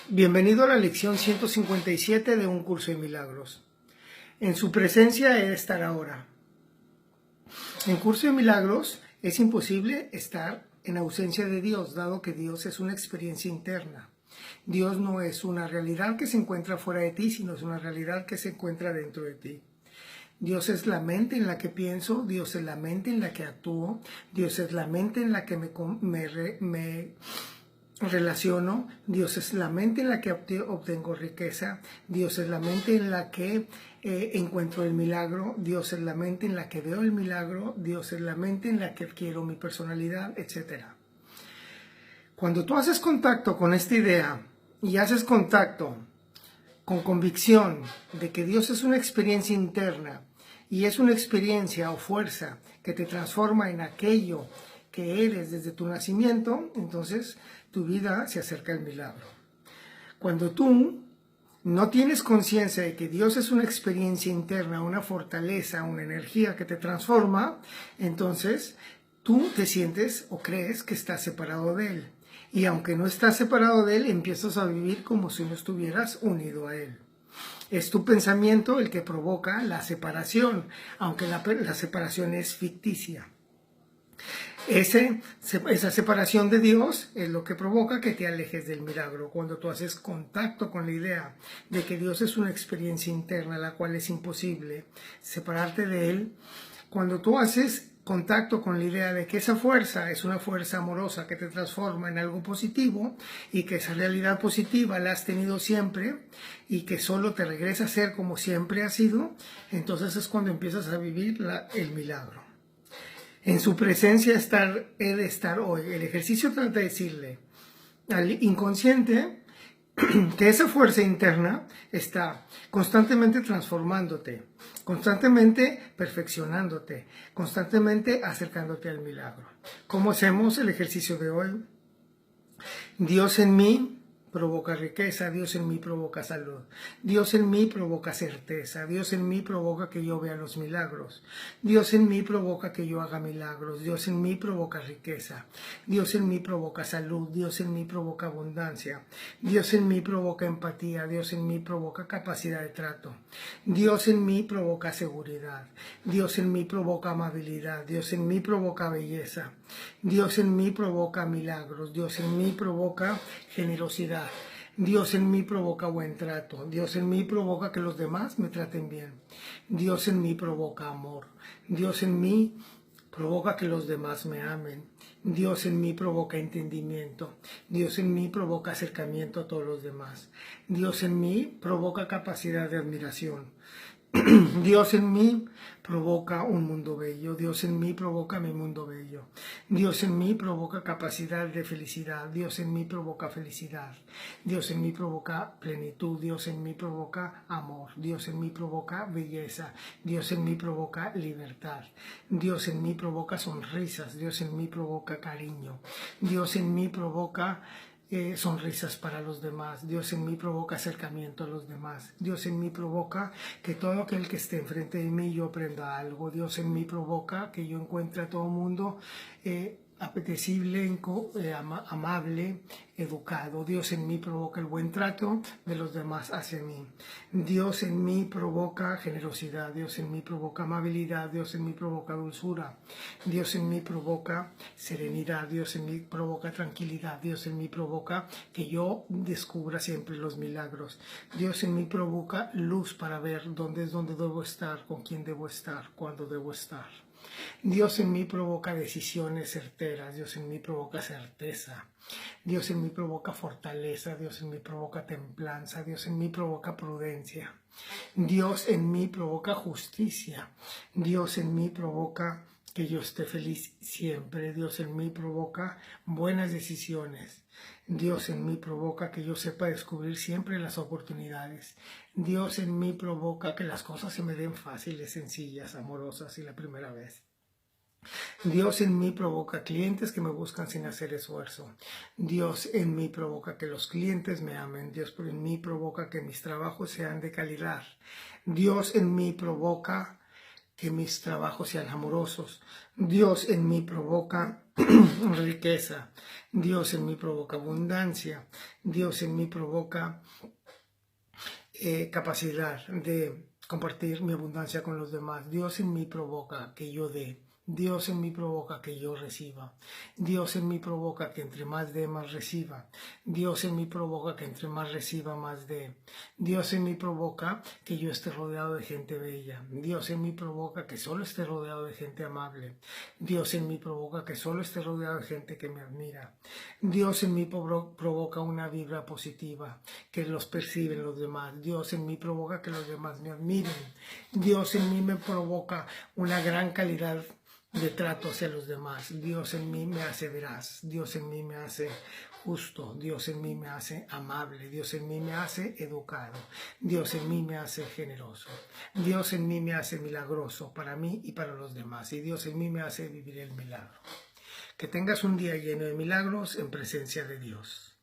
Bienvenido a la lección 157 de Un Curso de Milagros. En su presencia he de estar ahora. En Curso de Milagros es imposible estar en ausencia de Dios, dado que Dios es una experiencia interna. Dios no es una realidad que se encuentra fuera de ti, sino es una realidad que se encuentra dentro de ti. Dios es la mente en la que pienso, Dios es la mente en la que actúo, Dios es la mente en la que me relaciono, Dios es la mente en la que obtengo riqueza, Dios es la mente en la que encuentro el milagro, Dios es la mente en la que veo el milagro, Dios es la mente en la que adquiero mi personalidad, etc. Cuando tú haces contacto con esta idea y haces contacto con convicción de que Dios es una experiencia interna y es una experiencia o fuerza que te transforma en aquello que eres desde tu nacimiento, entonces tu vida se acerca al milagro. Cuando tú no tienes conciencia de que Dios es una experiencia interna, una fortaleza, una energía que te transforma, entonces tú te sientes o crees que estás separado de Él. Y aunque no estás separado de Él, empiezas a vivir como si no estuvieras unido a Él. Es tu pensamiento el que provoca la separación, aunque la separación es ficticia. Esa separación de Dios es lo que provoca que te alejes del milagro. Cuando tú haces contacto con la idea de que Dios es una experiencia interna, la cual es imposible separarte de Él, cuando tú haces contacto con la idea de que esa fuerza es una fuerza amorosa que te transforma en algo positivo y que esa realidad positiva la has tenido siempre y que solo te regresa a ser como siempre ha sido, entonces es cuando empiezas a vivir el milagro. En su presencia he de estar hoy. El ejercicio trata de decirle al inconsciente que esa fuerza interna está constantemente transformándote, constantemente perfeccionándote, constantemente acercándote al milagro. ¿Cómo hacemos el ejercicio de hoy? Dios en mí provoca riqueza, Dios en mí provoca salud, Dios en mí provoca certeza, Dios en mí provoca que yo vea los milagros, Dios en mí provoca que yo haga milagros, Dios en mí provoca riqueza, Dios en mí provoca salud, Dios en mí provoca abundancia, Dios en mí provoca empatía, Dios en mí provoca capacidad de trato, Dios en mí provoca seguridad, Dios en mí provoca amabilidad, Dios en mí provoca belleza, Dios en mí provoca milagros, Dios en mí provoca generosidad, Dios en mí provoca buen trato, Dios en mí provoca que los demás me traten bien, Dios en mí provoca amor, Dios en mí provoca que los demás me amen, Dios en mí provoca entendimiento, Dios en mí provoca acercamiento a todos los demás, Dios en mí provoca capacidad de admiración, Dios en mí provoca un mundo bello, Dios en mí provoca mi mundo bello, Dios en mí provoca capacidad de felicidad, Dios en mí provoca felicidad, Dios en mí provoca plenitud, Dios en mí provoca amor, Dios en mí provoca belleza, Dios en mí provoca libertad, Dios en mí provoca sonrisas, Dios en mí provoca cariño, Dios en mí provoca sonrisas para los demás, Dios en mí provoca acercamiento a los demás, Dios en mí provoca que todo aquel que esté enfrente de mí yo aprenda algo, Dios en mí provoca que yo encuentre a todo mundo apetecible, amable, educado, Dios en mí provoca el buen trato de los demás hacia mí, Dios en mí provoca generosidad, Dios en mí provoca amabilidad, Dios en mí provoca dulzura, Dios en mí provoca serenidad, Dios en mí provoca tranquilidad, Dios en mí provoca que yo descubra siempre los milagros, Dios en mí provoca luz para ver dónde es donde debo estar, con quién debo estar, cuándo debo estar. Dios en mí provoca decisiones certeras, Dios en mí provoca certeza, Dios en mí provoca fortaleza, Dios en mí provoca templanza, Dios en mí provoca prudencia, Dios en mí provoca justicia, Dios en mí provoca que yo esté feliz siempre, Dios en mí provoca buenas decisiones, Dios en mí provoca que yo sepa descubrir siempre las oportunidades, Dios en mí provoca que las cosas se me den fáciles, sencillas, amorosas y la primera vez. Dios en mí provoca clientes que me buscan sin hacer esfuerzo. Dios en mí provoca que los clientes me amen. Dios en mí provoca que mis trabajos sean de calidad. Dios en mí provoca que mis trabajos sean amorosos. Dios en mí provoca riqueza. Dios en mí provoca abundancia. Dios en mí provoca capacidad de compartir mi abundancia con los demás. Dios en mí provoca que yo dé. Dios en mí provoca que yo reciba. Dios en mí provoca que entre más dé, más reciba. Dios en mí provoca que entre más reciba, más dé. Dios en mí provoca que yo esté rodeado de gente bella. Dios en mí provoca que solo esté rodeado de gente amable. Dios en mí provoca que solo esté rodeado de gente que me admira. Dios en mí provoca una vibra positiva que los perciben los demás. Dios en mí provoca que los demás me admiren. Dios en mí me provoca una gran calidad de trato hacia los demás. Dios en mí me hace veraz. Dios en mí me hace justo. Dios en mí me hace amable. Dios en mí me hace educado. Dios en mí me hace generoso. Dios en mí me hace milagroso para mí y para los demás. Y Dios en mí me hace vivir el milagro. Que tengas un día lleno de milagros en presencia de Dios.